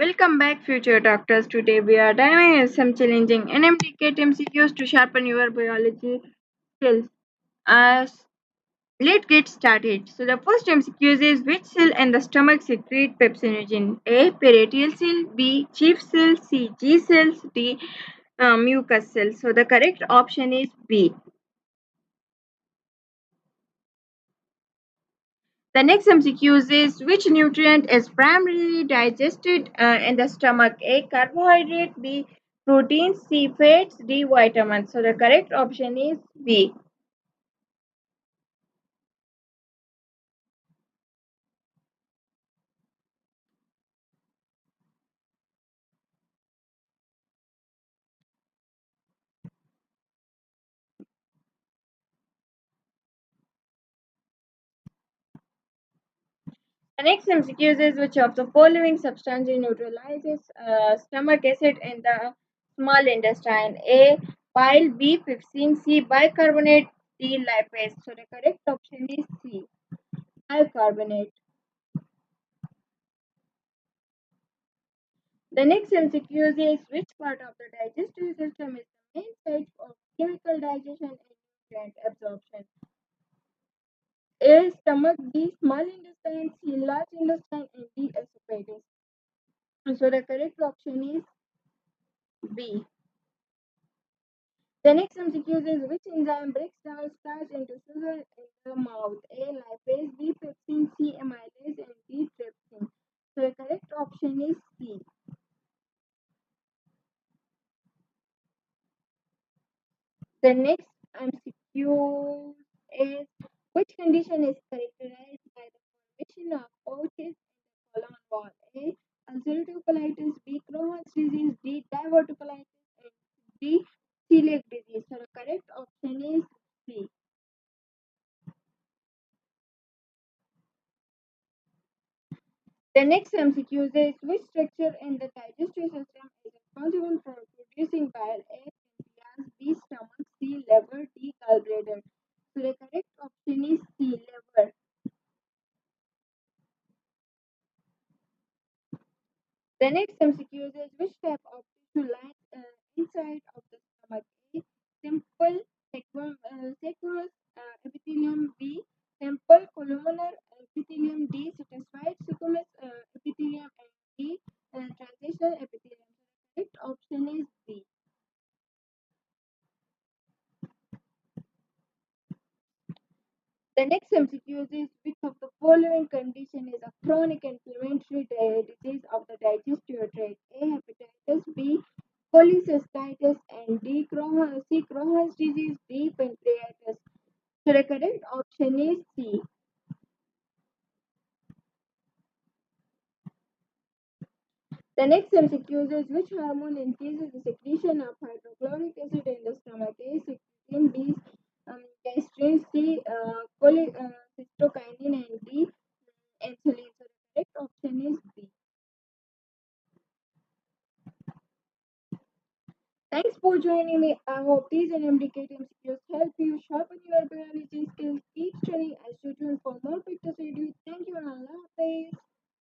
Welcome back, future doctors. Today we are diving into some challenging NMDCAT MCQs to sharpen your biology skills. Uh, let's get started. So the first MCQ is which cell in the stomach secrete pepsinogen? A. Parietal cell. B. Chief cell. C. G cells. D. Mucus cells. So the correct option is B. The next MCQ is which nutrient is primarily digested in the stomach? A. Carbohydrate. B. Protein. C. Fats. D. Vitamins. So the correct option is B. The next MCQ is which of the following substances neutralizes stomach acid in the small intestine? A. Bile. B. Pepsin. C. Bicarbonate. D. Lipase. So the correct option is C. Bicarbonate. The next MCQ is which part of the digestive system is the main site of chemical digestion and nutrient absorption? A. Stomach. B. Small intestine. C. Large intestine. And D. Esophagus. So the correct option is B. The next MCQ is which enzyme breaks down starch into sugar in the mouth? A. Lipase. B. Pepsin. C. Amylase. And D. Trypsin. So the correct option is C. The next MCQ is which condition is characterized by the formation of pouches in the colon wall? A. Ulcerative colitis. B. Crohn's disease. D. Diverticulitis. And D. Celiac disease. So the correct option is C. The next MCQ is which structure in the digestive system is responsible for producing bile? A. Pancreas. B. Stomach. C. Liver. D. Gallbladder. So the correct option is C. Liver. The next MCQ is which type of tissue lines inside of the stomach? A. Simple sequous epithelium. B. Simple columnar epithelium. D. Satisfied squamous epithelium. And D. Transitional epithelium. The correct option is B. The next MCQ is which of the following condition is a chronic inflammatory disease of the digestive tract? A. Hepatitis. B. Cholecystitis. And D. Crohn's disease. D. Pancreatitis. So the correct option is C. The next MCQ is which hormone increases the secretion of hydrochloric acid in the stomach? A. Secretin. B. Gastrin. C. Cytokinin. And D. Insulin. So the correct option is B. Thanks for joining me. I hope these MDCAT MCQs help you sharpen your biology skills. Keep studying and stay tuned for more pictures. Thank you and Allah Hafiz.